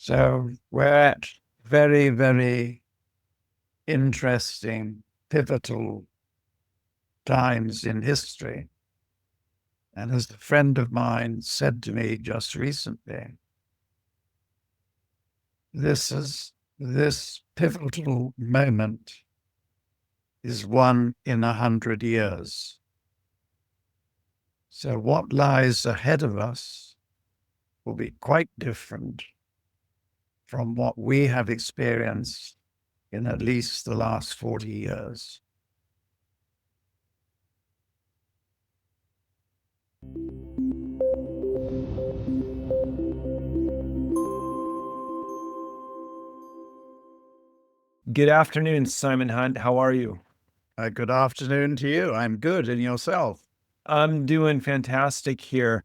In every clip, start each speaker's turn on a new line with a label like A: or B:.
A: So we're at very, very interesting, pivotal times in history. And as a friend of mine said to me just recently, this pivotal moment is one in 100 years. So what lies ahead of us will be quite different from what we have experienced in at least the last 40 years.
B: Good afternoon, Simon Hunt. How are you?
A: Good afternoon to you. I'm good. And yourself?
B: I'm doing fantastic here.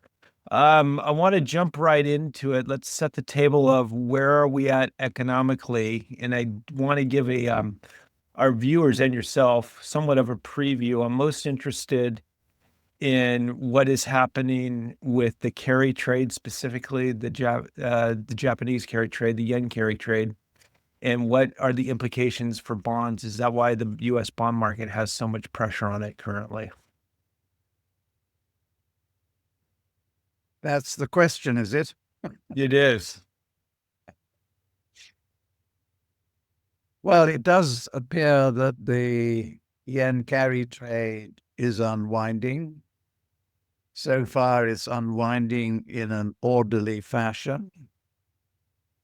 B: I want to jump right into it. Let's set the table of where are we at economically, and I want to give our viewers and yourself somewhat of a preview. I'm most interested in what is happening with the carry trade, specifically the Japanese carry trade, the yen carry trade. And what are the implications for bonds? Is that why the US bond market has so much pressure on it currently?
A: That's the question, is it?
B: It is.
A: Well, it does appear that the yen carry trade is unwinding. So far, it's unwinding in an orderly fashion,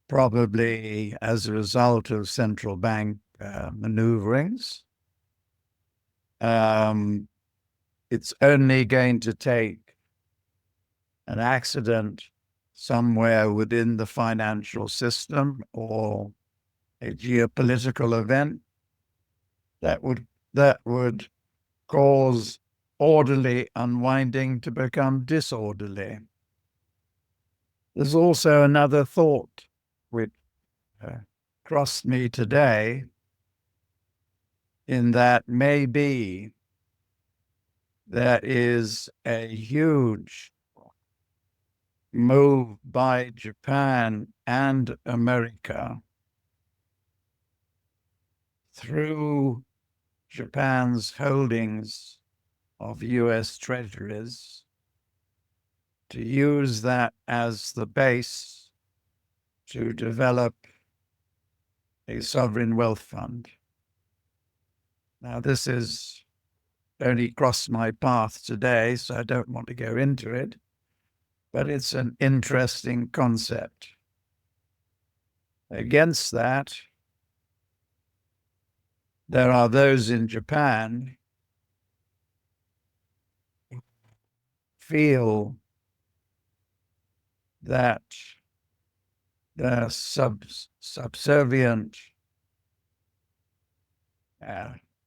A: probably as a result of central bank maneuverings. It's only going to take an accident somewhere within the financial system or a geopolitical event that would cause orderly unwinding to become disorderly. There's also another thought which crossed me today, in that maybe there is a huge move by Japan and America through Japan's holdings of US treasuries to use that as the base to develop a sovereign wealth fund. Now, this is only crossed my path today, so I don't want to go into it, but it's an interesting concept. Against that, there are those in Japan who feel that the subservient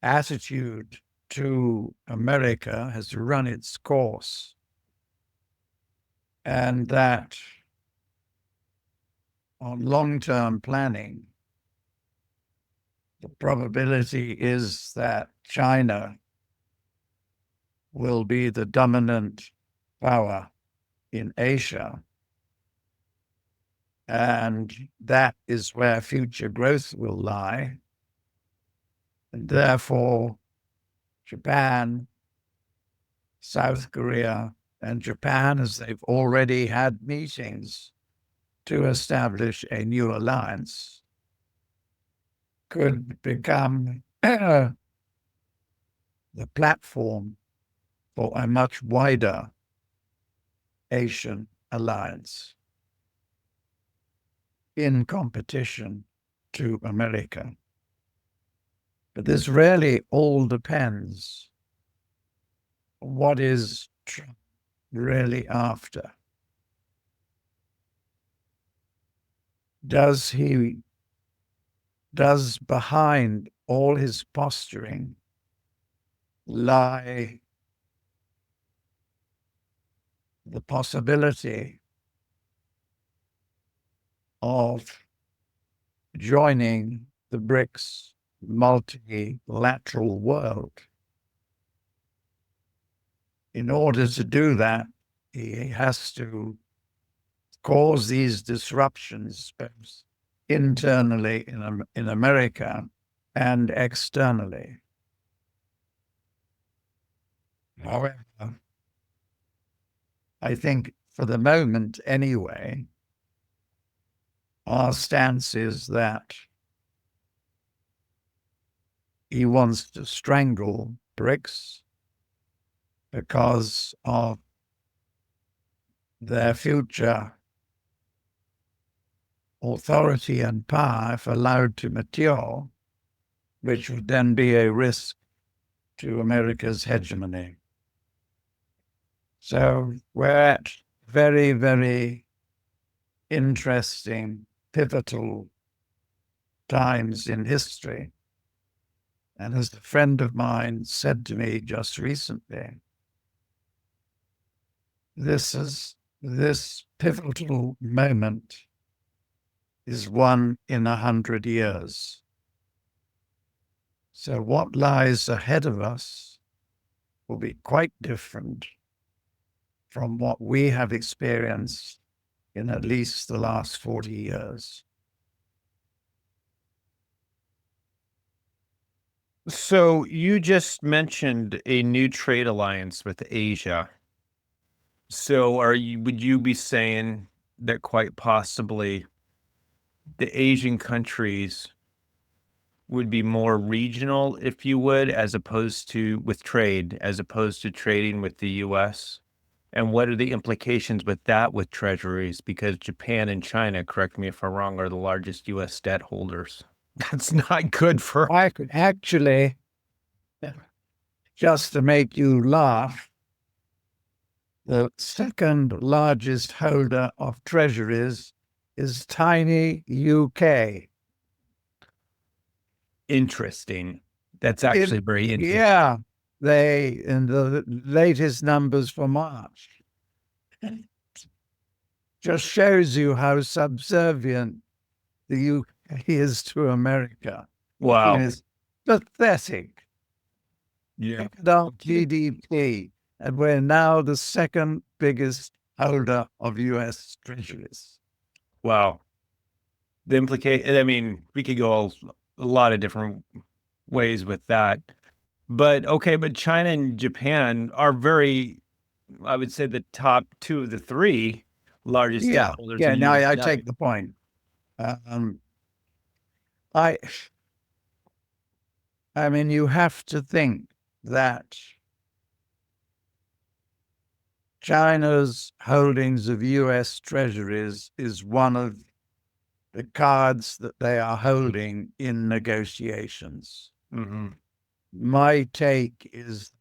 A: attitude to America has run its course, and that on long-term planning, the probability is that China will be the dominant power in Asia. And that is where future growth will lie. And therefore, Japan, South Korea, and Japan, as they've already had meetings to establish a new alliance, could become the platform for a much wider Asian alliance in competition to America. But this really all depends on what is Trump really after. Does behind all his posturing lie the possibility of joining the BRICS multilateral world? In order to do that, he has to cause these disruptions both internally in America and externally. However, I think for the moment anyway, our stance is that he wants to strangle BRICS because of their future authority and power, if allowed to mature, which would then be a risk to America's hegemony. So we're at very, very interesting, pivotal times in history. And as a friend of mine said to me just recently, this pivotal moment is one in 100 years. So what lies ahead of us will be quite different from what we have experienced in at least the last 40 years.
B: So you just mentioned a new trade alliance with Asia. So would you be saying that quite possibly the Asian countries would be more regional, if you would, as opposed to with trade, as opposed to trading with the US? And what are the implications with that with treasuries? Because Japan and China, correct me if I'm wrong, are the largest US debt holders. That's not good for.
A: I could actually, just to make you laugh, the second largest holder of treasuries is tiny UK.
B: Interesting. That's actually very interesting.
A: Yeah, in the latest numbers for March, just shows you how subservient the UK is to America.
B: Wow.
A: It's pathetic.
B: Yeah.
A: Look at our GDP, and we're now the second biggest holder of US treasuries.
B: Wow. The implication, I mean, we could go a lot of different ways with that. But okay, but China and Japan are very, I would say, the top two of the three largest debt holders.
A: Yeah.
B: of
A: Now
B: US
A: I
B: debt.
A: take the point. I mean, you have to think that China's holdings of US treasuries is one of the cards that they are holding in negotiations.
B: Mm-hmm.
A: My take is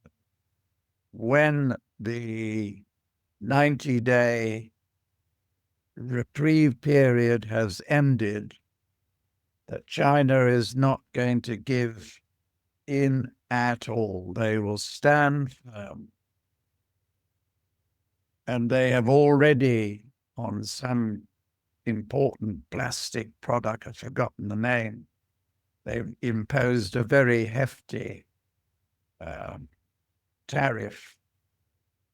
A: when the 90-day reprieve period has ended, that China is not going to give in at all. They will stand firm. And they have already, on some important plastic product, I've forgotten the name, they've imposed a very hefty tariff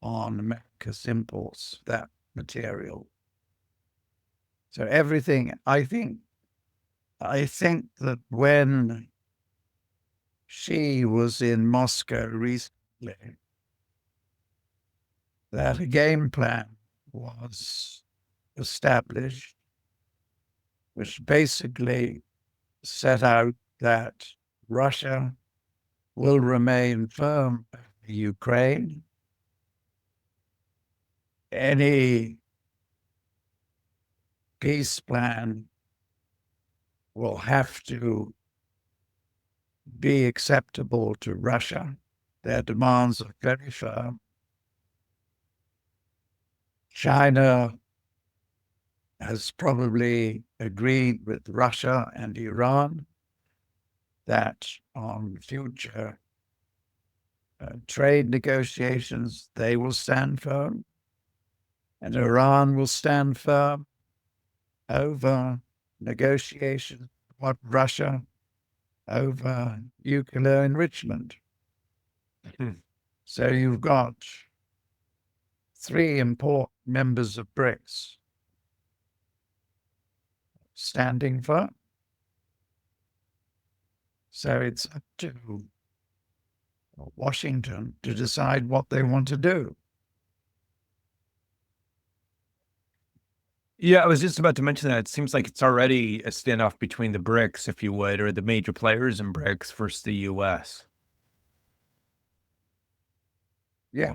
A: on America's imports, that material. So everything, I think that when Xi was in Moscow recently, that a game plan was established, which basically set out that Russia will remain firm in Ukraine. Any peace plan will have to be acceptable to Russia. Their demands are very firm. China has probably agreed with Russia and Iran that on future trade negotiations, they will stand firm, and Iran will stand firm over negotiations with Russia over nuclear enrichment. So you've got three important members of BRICS standing for. So it's up to Washington to decide what they want to do.
B: Yeah, I was just about to mention that. It seems like it's already a standoff between the BRICS, if you would, or the major players in BRICS versus the US.
A: Yeah.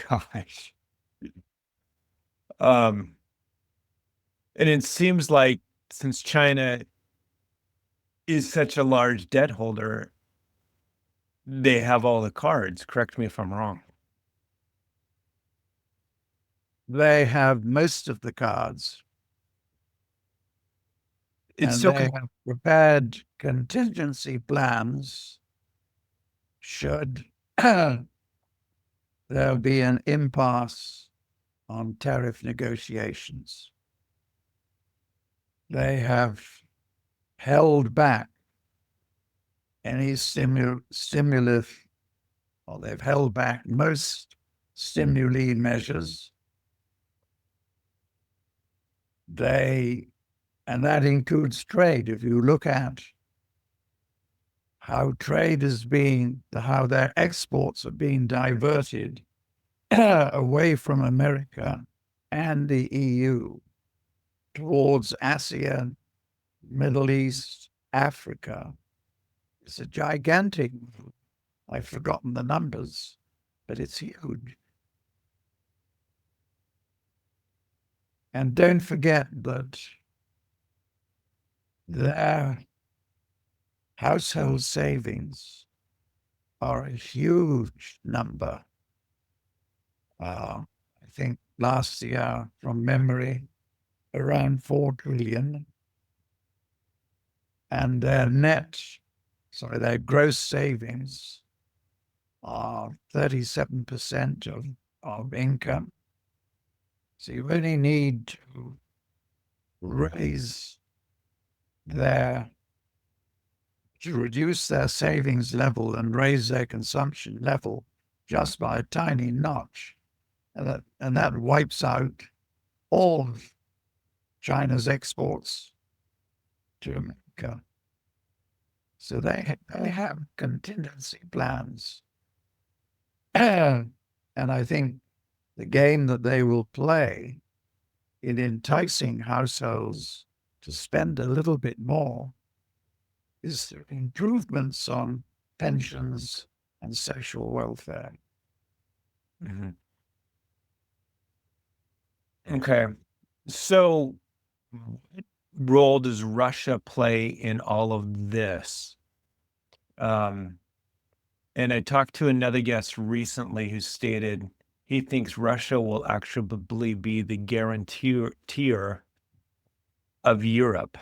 B: Gosh. Um, and it seems like since China is such a large debt holder, they have all the cards. Correct me if I'm wrong.
A: They have most of the cards,
B: It's
A: and
B: so
A: they have prepared contingency plans should there be an impasse on tariff negotiations. They have held back any stimulus, or they've held back most stimuli measures. And that includes trade. If you look at how trade is being, how their exports are being diverted away from America and the EU towards ASEAN, Middle East, Africa. It's a gigantic move. I've forgotten the numbers, but it's huge. And don't forget that their household savings are a huge number. I think last year, from memory, around 4 trillion. And their gross savings are 37% of income. So you only need to reduce their savings level and raise their consumption level just by a tiny notch. And that wipes out all of China's exports to America. So they have contingency plans. And I think the game that they will play in enticing households to spend a little bit more is through improvements on pensions and social welfare.
B: Mm-hmm. Okay. So, what role does Russia play in all of this? And I talked to another guest recently who stated he thinks Russia will actually be the guarantor of Europe.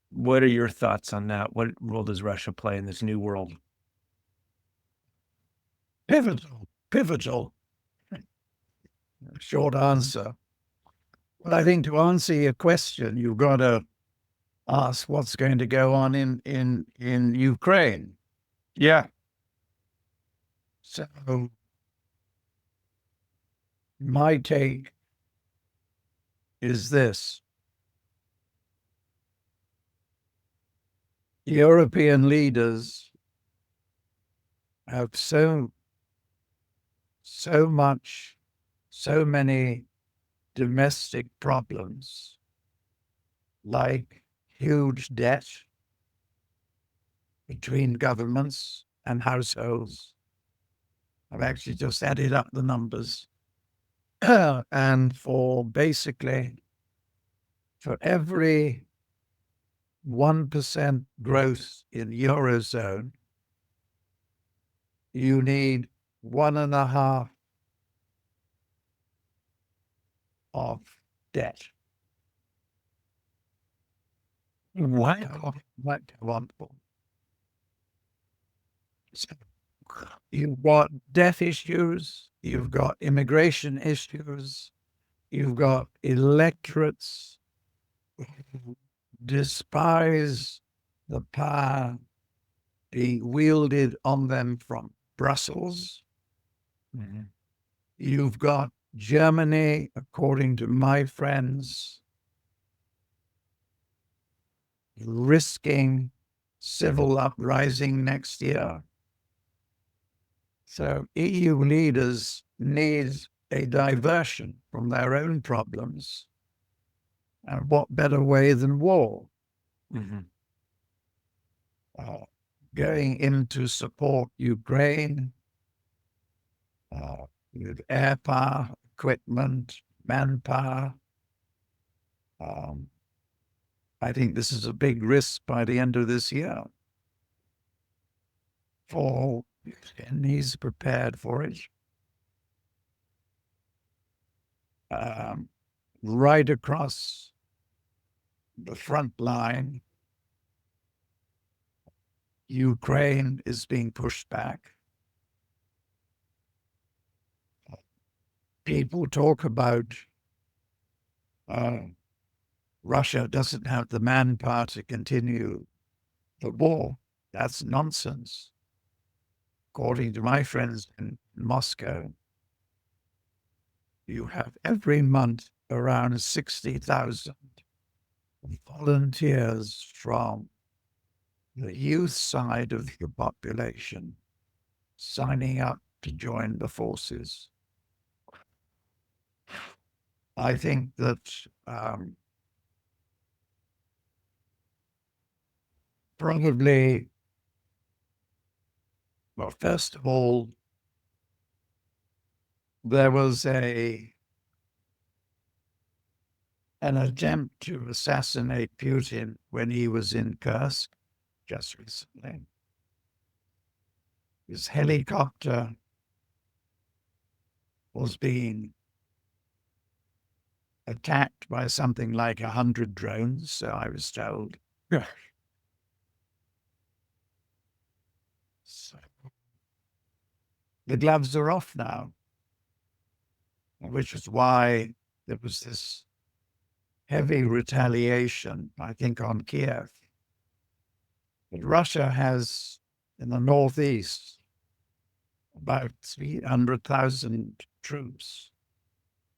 B: What are your thoughts on that? What role does Russia play in this new world?
A: Pivotal. Short answer. But I think to answer your question, you've got to ask what's going to go on in Ukraine.
B: Yeah.
A: So my take is this. European leaders have so many domestic problems, like huge debt between governments and households. I've actually just added up the numbers. And for every 1% growth in Eurozone, you need 1.5 of debt.
B: What?
A: So you've got debt issues, you've got immigration issues, you've got electorates who despise the power being wielded on them from Brussels.
B: Mm-hmm.
A: You've got Germany, according to my friends, risking civil uprising next year. So EU leaders need a diversion from their own problems. And what better way than war?
B: Mm-hmm.
A: Going in to support Ukraine with air power, equipment, manpower. I think this is a big risk by the end of this year. And he's prepared for it. Right across the front line, Ukraine is being pushed back. People talk about Russia doesn't have the manpower to continue the war. That's nonsense. According to my friends in Moscow, you have every month around 60,000 volunteers from the youth side of the population signing up to join the forces. I think that probably, well, first of all, there was an attempt to assassinate Putin when he was in Kursk just recently. His helicopter was being attacked by something like 100 drones, so I was told.
B: Yeah.
A: So the gloves are off now, which is why there was this heavy retaliation, I think, on Kiev. But Russia has, in the northeast, about 300,000 troops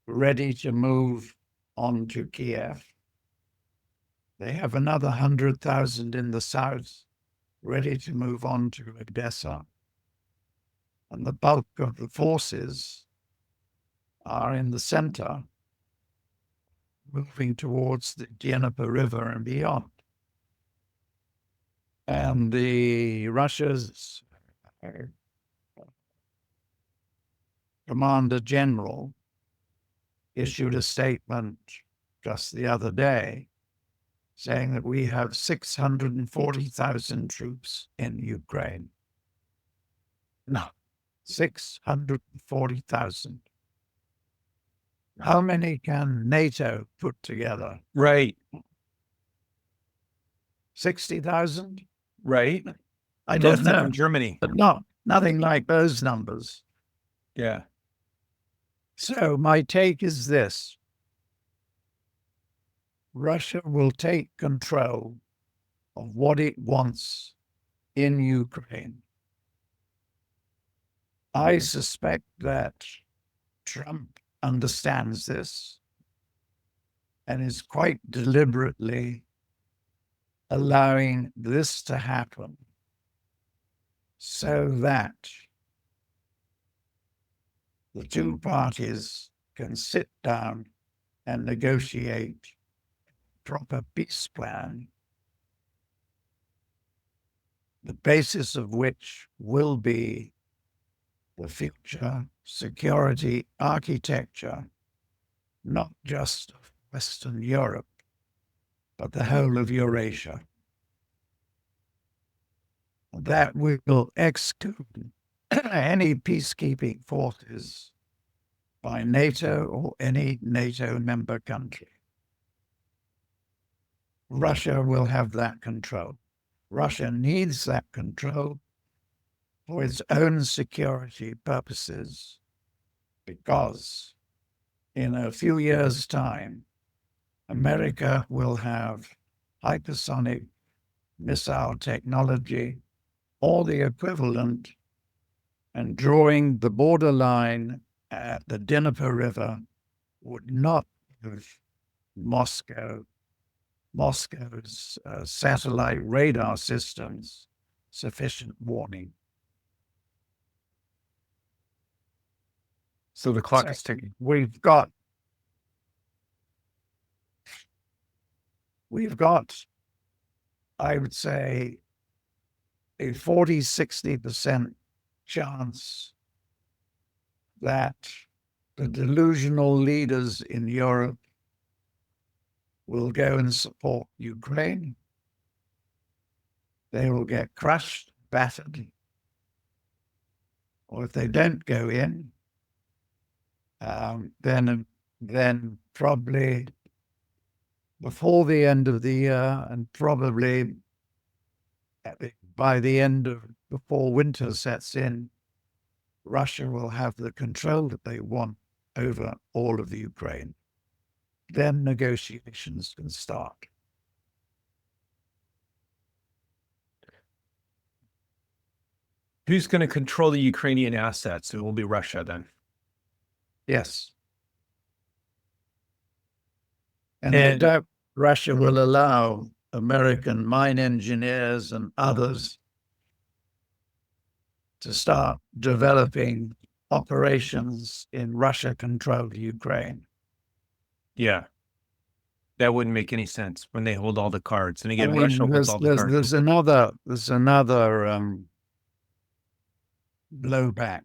A: ready to move on to Kiev. They have another 100,000 in the south ready to move on to Odessa. And the bulk of the forces are in the center, moving towards the Dnieper River and beyond. And the Russia's commander general issued a statement just the other day saying that we have 640,000 troops in Ukraine. No, 640,000. How many can NATO put together?
B: Right.
A: 60,000?
B: Right.
A: I don't know.
B: From Germany.
A: But no, nothing like those numbers.
B: Yeah.
A: So my take is this. Russia will take control of what it wants in Ukraine. I suspect that Trump understands this and is quite deliberately allowing this to happen so that the two parties can sit down and negotiate a proper peace plan, the basis of which will be the future security architecture, not just of Western Europe, but the whole of Eurasia. That will exclude any peacekeeping forces by NATO or any NATO member country. Russia will have that control. Russia needs that control for its own security purposes, because in a few years' time, America will have hypersonic missile technology or the equivalent, and drawing the borderline at the Dnieper River would not give Moscow's satellite radar systems sufficient warning.
B: So the clock is ticking.
A: We've got, I would say, a 40-60% chance that the delusional leaders in Europe will go and support Ukraine. They will get crushed, battered. Or if they don't go in, then probably before the end of the year, and probably by the end of before winter sets in, Russia will have the control that they want over all of the Ukraine. Then negotiations can start.
B: Who's going to control the Ukrainian assets? It will be Russia then.
A: Yes. And I doubt Russia will allow American mine engineers and others to start developing operations in Russia-controlled Ukraine.
B: Yeah. That wouldn't make any sense when they hold all the cards. And again,
A: I mean,
B: Russia holds all the cards.
A: There's another blowback.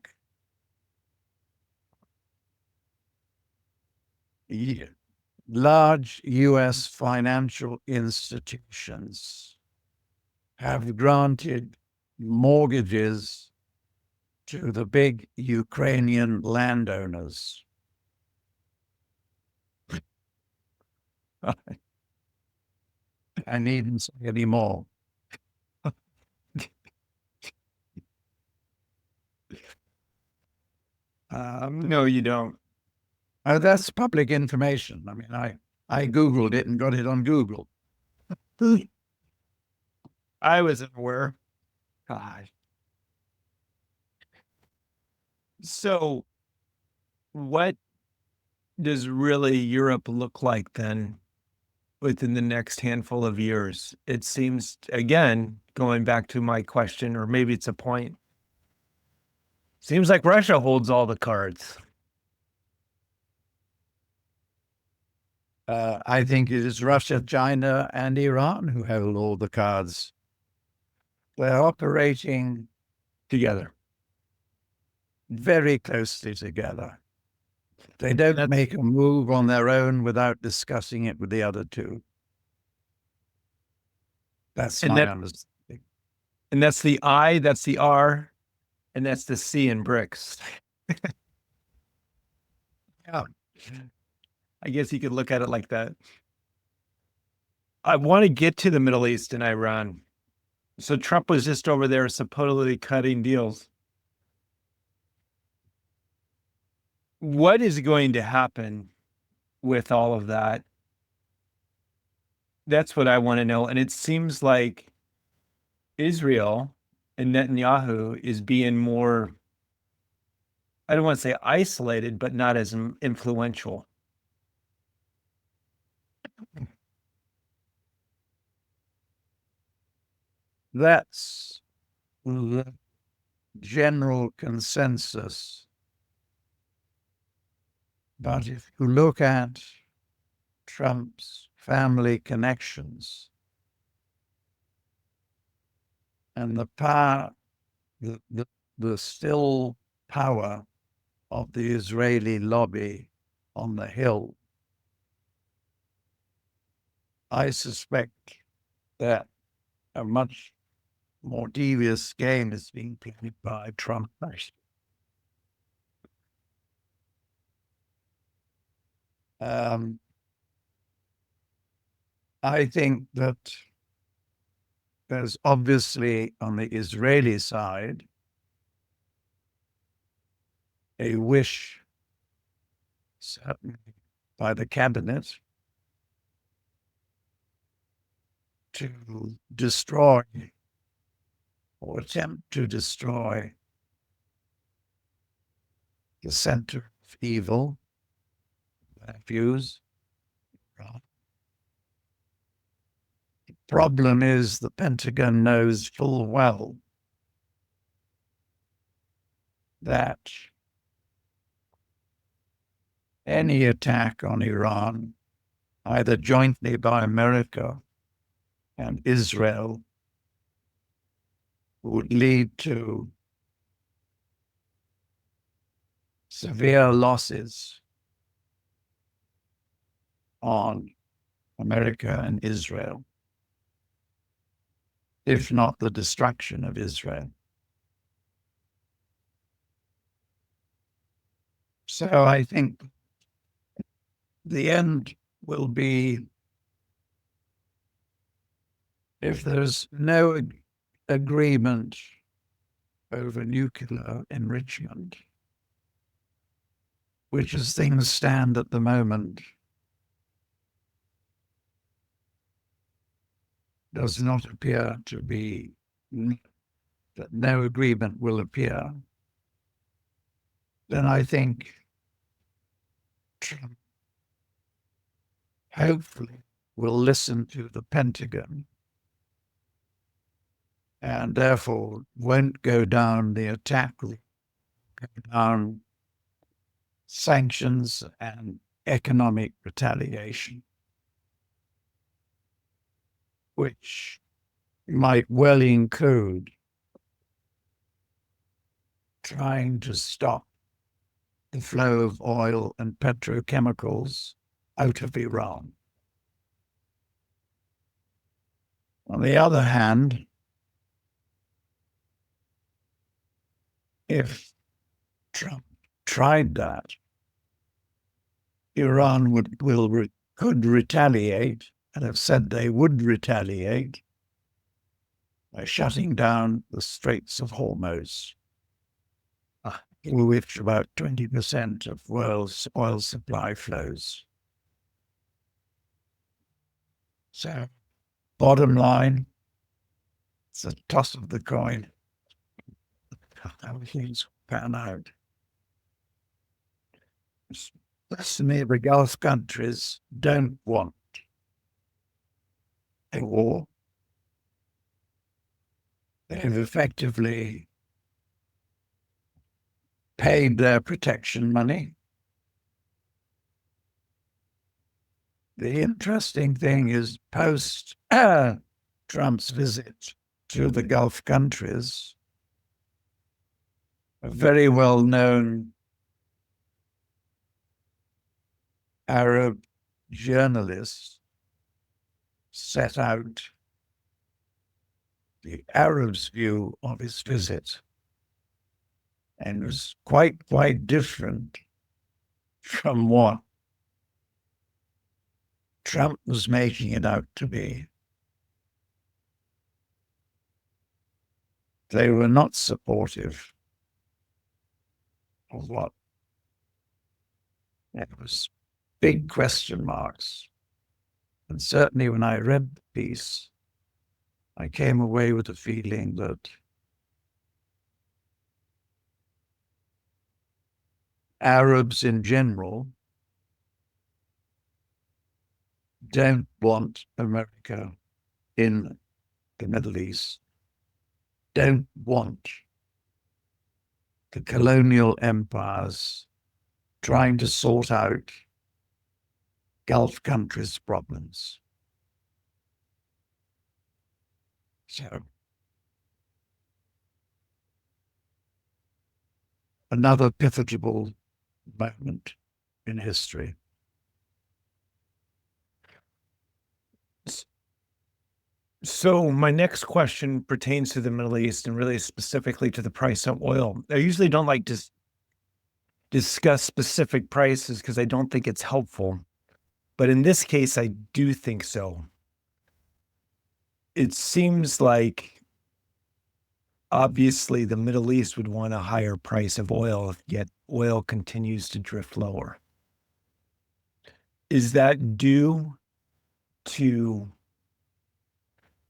A: Large U.S. financial institutions have granted mortgages to the big Ukrainian landowners. I needn't say any more.
B: No, you don't.
A: Oh, that's public information. I mean, I Googled it and got it on Google.
B: I wasn't aware.
A: Gosh.
B: So what does really Europe look like then within the next handful of years? It seems, again, going back to my question, or maybe it's a point, seems like Russia holds all the cards.
A: I think it is Russia, China, and Iran who hold all the cards. They're operating
B: Together.
A: very closely together. They don't make a move on their own without discussing it with the other two. That's my understanding.
B: And that's the I, that's the R, and that's the C in BRICS.
A: Yeah.
B: I guess you could look at it like that. I want to get to the Middle East and Iran. So Trump was just over there supposedly cutting deals. What is going to happen with all of that? That's what I want to know. And it seems like Israel and Netanyahu is being more, I don't want to say isolated, but not as influential.
A: That's the general consensus. But if you look at Trump's family connections and the power, the still power of the Israeli lobby on the Hill, I suspect that a much more devious game is being played by Trump. I think that there's obviously on the Israeli side a wish, certainly by the cabinet, to destroy or attempt to destroy the center of evil, their views. The problem is the Pentagon knows full well that any attack on Iran, either jointly by America and Israel, would lead to severe losses on America and Israel, if not the destruction of Israel. So I think the end will be, if there's no agreement over nuclear enrichment, which as things stand at the moment, does not appear to be, that no agreement will appear, then I think Trump hopefully will listen to the Pentagon and therefore won't go down the attack route, go down sanctions and economic retaliation, which might well include trying to stop the flow of oil and petrochemicals out of Iran. On the other hand, if Trump tried that, Iran could retaliate, and have said they would retaliate, by shutting down the Straits of Hormuz, in which about 20% of world's oil supply flows. So, bottom line, it's a toss of the coin. How things pan out. To me, the Gulf countries don't want a war. They've effectively paid their protection money. The interesting thing is, post Trump's visit to the Gulf countries, a very well-known Arab journalist set out the Arabs' view of his visit, and it was quite different from what Trump was making it out to be. They were not supportive of what, there was big question marks. And certainly when I read the piece, I came away with the feeling that Arabs in general don't want America in the Middle East, don't want the colonial empires trying to sort out Gulf countries' problems. So, another pivotal moment in history.
B: So my next question pertains to the Middle East and really specifically to the price of oil. I usually don't like to discuss specific prices because I don't think it's helpful. But in this case, I do think so. It seems like obviously the Middle East would want a higher price of oil, yet oil continues to drift lower. Is that due to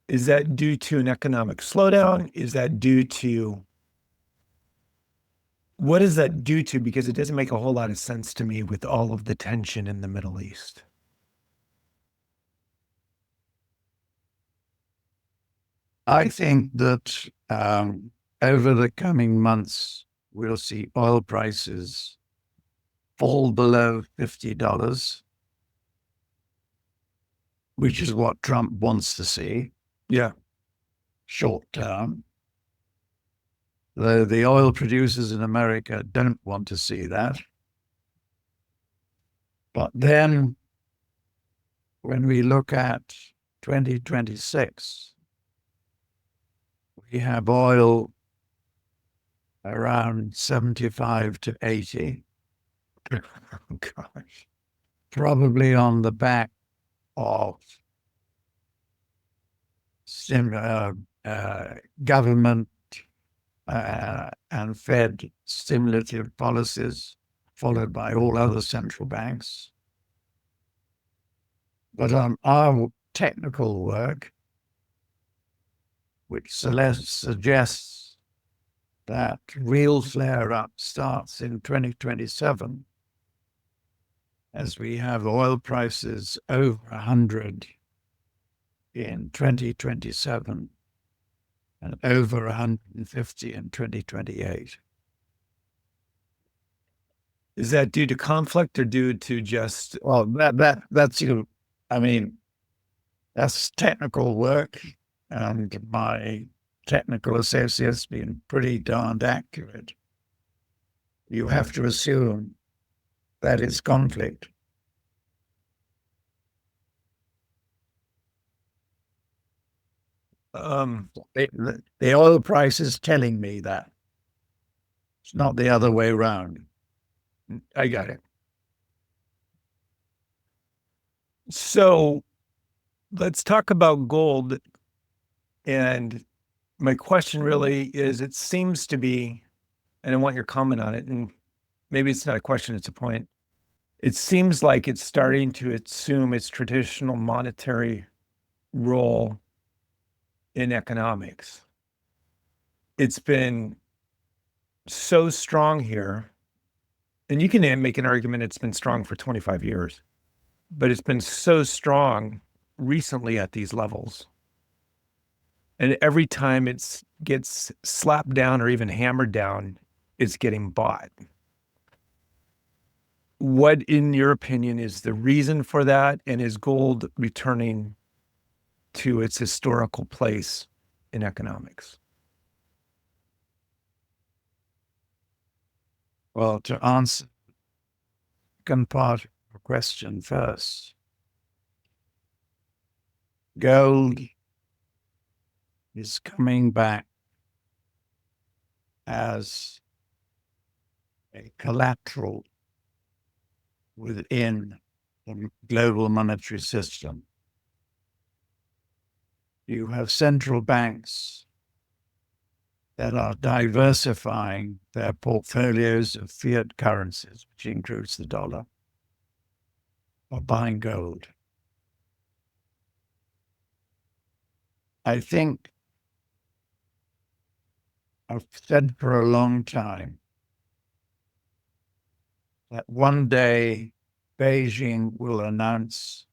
B: an economic slowdown? Is that due to What does that do to? Because it doesn't make a whole lot of sense to me with all of the tension in the Middle East.
A: I think that over the coming months, we'll see oil prices fall below $50, which is what Trump wants to see.
B: Yeah.
A: Short term. Though the oil producers in America don't want to see that. But then when we look at 2026, we have oil around 75 to 80.
B: Oh, gosh.
A: Probably on the back of government and Fed stimulative policies, followed by all other central banks. But on our technical work, which suggests that real flare-up starts in 2027, as we have oil prices over 100 in 2027 and over 150 in 2028.
B: Is that due to conflict or due to just?
A: Well, that's I mean, that's technical work, and my technical associates been pretty darned accurate. You have to assume that it's conflict. The oil price is telling me that. It's not the other way around. I got it.
B: So let's talk about gold. And my question really is, it seems to be, and I want your comment on it, and maybe it's not a question, it's a point. It seems like it's starting to assume its traditional monetary role in economics. It's been so strong here, and you can make an argument it's been strong for 25 years, but it's been so strong recently at these levels. And every time it gets slapped down or even hammered down, it's getting bought. What, in your opinion, is the reason for that? And is gold returning to its historical place in economics?
A: Well, to answer the second part of the question first, gold is coming back as a collateral within the global monetary system. You have central banks that are diversifying their portfolios of fiat currencies, which includes the dollar, or buying gold. I think I've said for a long time that one day Beijing will announce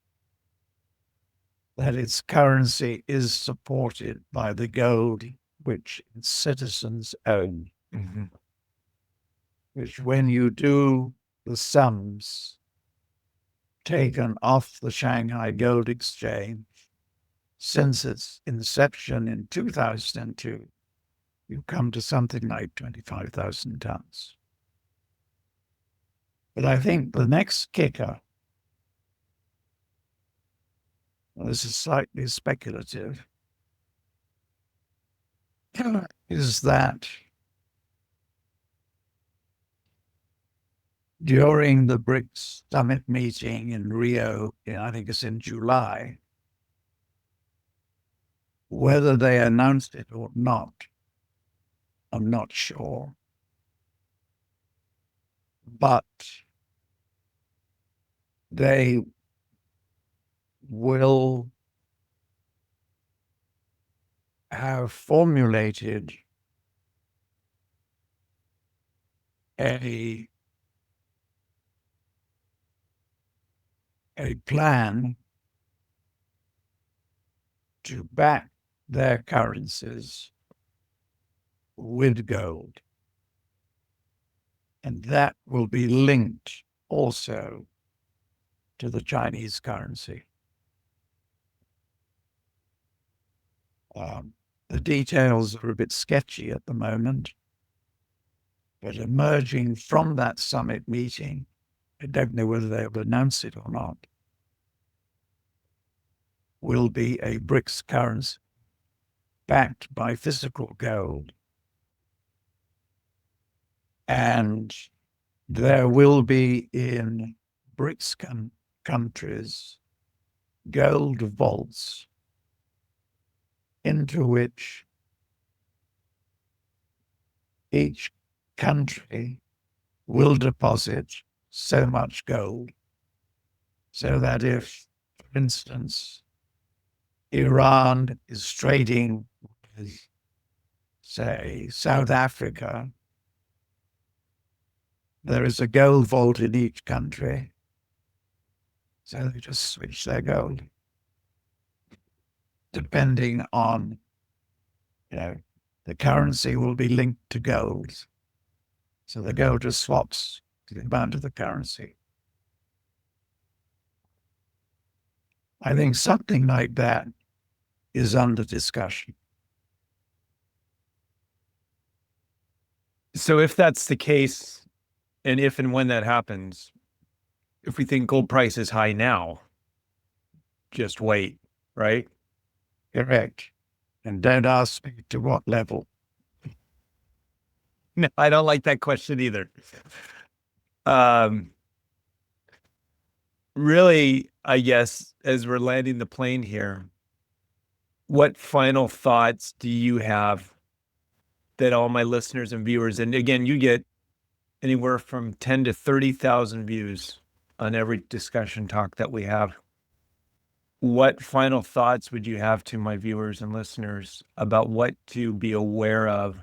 A: that its currency is supported by the gold which its citizens own.
B: Mm-hmm.
A: Which, when you do the sums taken off the Shanghai Gold Exchange since its inception in 2002, you come to something like 25,000 tons. But I think the next kicker, this is slightly speculative, is that during the BRICS summit meeting in Rio, I think it's in July, whether they announced it or not, I'm not sure. But they will have formulated a plan to back their currencies with gold. And that will be linked also to the Chinese currency. The details are a bit sketchy at the moment, but emerging from that summit meeting, I don't know whether they'll announce it or not, will be a BRICS currency backed by physical gold. And there will be in BRICS countries gold vaults into which each country will deposit so much gold, so that if, for instance, Iran is trading with, say, South Africa, there is a gold vault in each country, so they just switch their gold, depending on, the currency will be linked to gold. So the gold just swaps to the amount of the currency. I think something like that is under discussion.
B: So if that's the case, and if and when that happens, if we think gold price is high now, just wait, right?
A: Correct. And don't ask me to what level.
B: No, I don't like that question either. Really, I guess, as we're landing the plane here, what final thoughts do you have that all my listeners and viewers, and again, you get anywhere from 10 to 30,000 views on every discussion talk that we have. What final thoughts would you have to my viewers and listeners about what to be aware of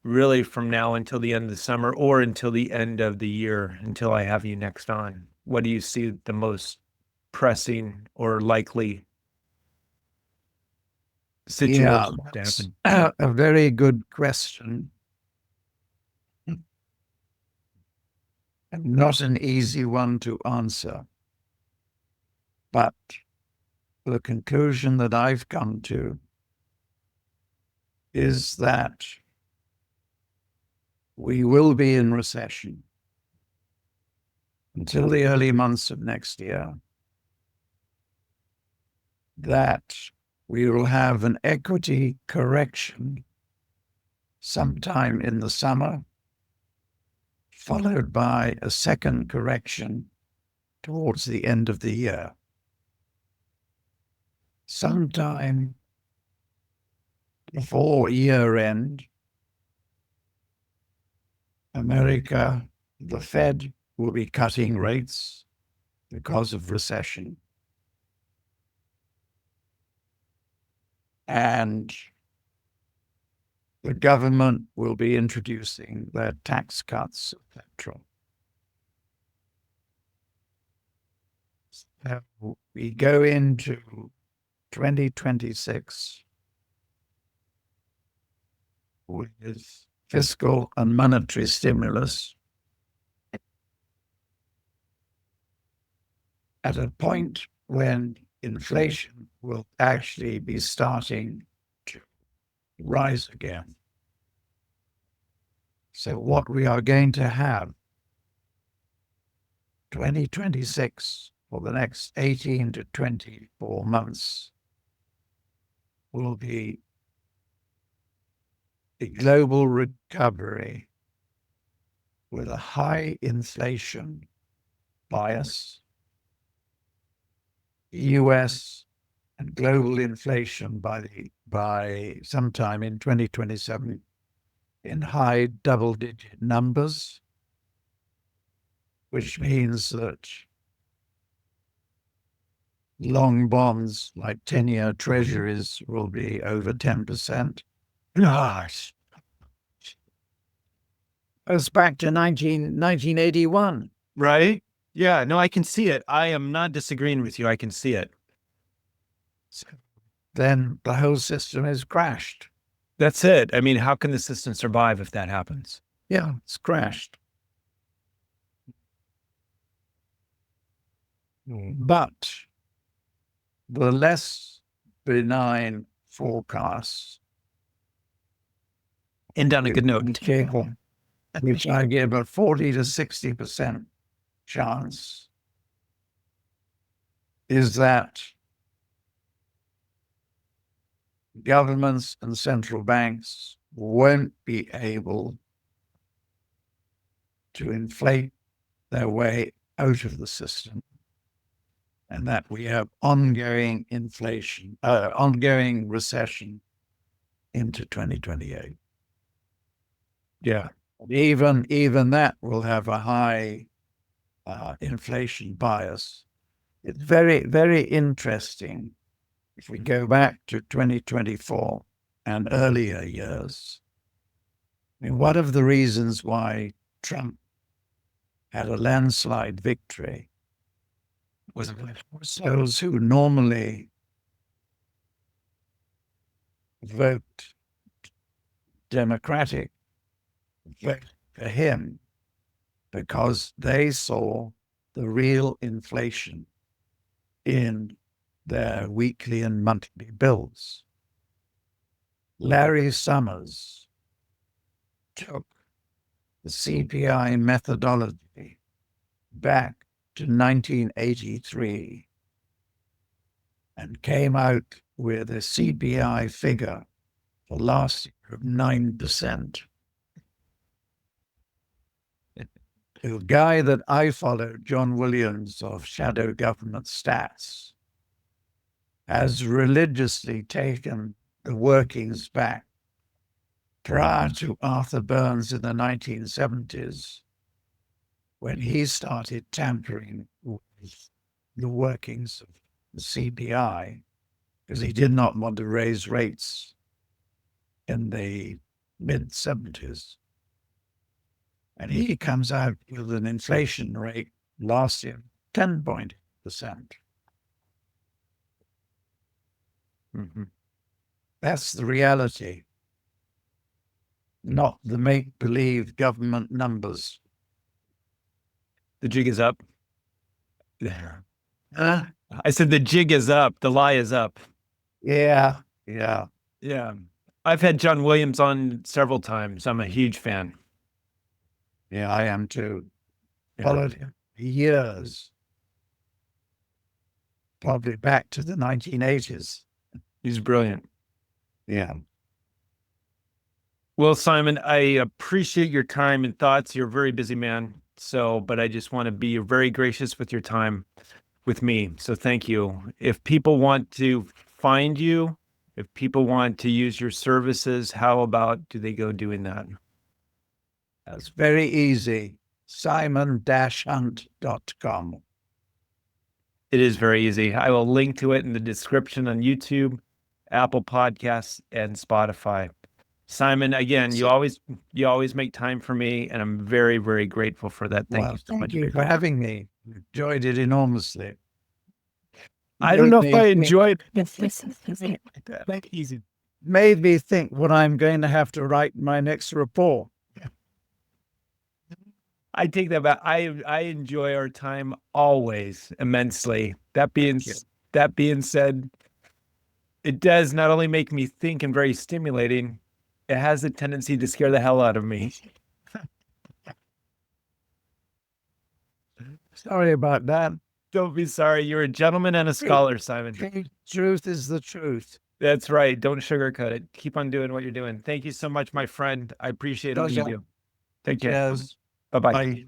B: really from now until the end of the summer or until the end of the year, until I have you next on? What do you see the most pressing or likely situation to happen?
A: A very good question. And not an easy one to answer. But the conclusion that I've come to is that we will be in recession until the early months of next year, that we will have an equity correction sometime in the summer, followed by a second correction towards the end of the year. Sometime before year end, America, the Fed, will be cutting rates because of recession. And the government will be introducing their tax cuts, etc. So we go into 2026 with fiscal and monetary stimulus at a point when inflation will actually be starting to rise again. So what we are going to have 2026 for the next 18 to 24 months will be a global recovery with a high inflation bias, US and global inflation by sometime in 2027 in high double-digit numbers, which means that long bonds like 10-year treasuries will be over 10%. Gosh. Goes back to 1981.
B: Right? Yeah, no, I can see it. I am not disagreeing with you. I can see it.
A: Then the whole system has crashed.
B: That's it. I mean, how can the system survive if that happens?
A: Yeah, it's crashed. But the less benign forecasts,
B: End on a good note.
A: which I give a 40 to 60% chance, is that governments and central banks won't be able to inflate their way out of the system, and that we have ongoing inflation, ongoing recession into 2028.
B: Yeah.
A: Even that will have a high inflation bias. It's very, very interesting. If we go back to 2024 and earlier years, I mean, one of the reasons why Trump had a landslide victory was those who normally vote Democratic vote for him because they saw the real inflation in their weekly and monthly bills. Larry Summers took the CPI methodology back to 1983 and came out with a CPI figure for last year of 9%. The guy that I followed, John Williams of Shadow Government Stats, has religiously taken the workings back prior to Arthur Burns in the 1970s, when he started tampering with the workings of the CPI, because he did not want to raise rates in the mid-70s. And he comes out with an inflation rate last year, 10%.
B: Mm-hmm.
A: That's the reality, not the make-believe government numbers.
B: The jig is up.
A: Huh?
B: I said the jig is up. The lie is up.
A: Yeah.
B: Yeah. I've had John Williams on several times. I'm a huge fan.
A: Yeah, I am too.
B: Yeah.
A: Followed him for years, probably back to the 1980s.
B: He's brilliant.
A: Yeah.
B: Well, Simon, I appreciate your time and thoughts. You're a very busy man. But I just want to be very gracious with your time with me. So thank you. If people want to find you, if people want to use your services, how about do they go doing that?
A: That's very easy. simon-hunt.com.
B: It is very easy. I will link to it in the description on YouTube, Apple Podcasts, and Spotify. Simon, again, you always make time for me, and I'm very, very grateful for that. Thank you so much.
A: Thank you for having me. Enjoyed it enormously.
B: I don't know if I enjoyed it. Make it easy.
A: Made me think what I'm going to have to write in my next report.
B: I take that back. I enjoy our time always immensely. That being said, it does not only make me think and very stimulating, it has a tendency to scare the hell out of me.
A: Sorry about that.
B: Don't be sorry. You're a gentleman and a scholar, Simon.
A: Truth is the truth.
B: That's right. Don't sugarcoat it. Keep on doing what you're doing. Thank you so much, my friend. I appreciate all you do. Take care.
A: Cheers.
B: Bye-bye.
A: Bye.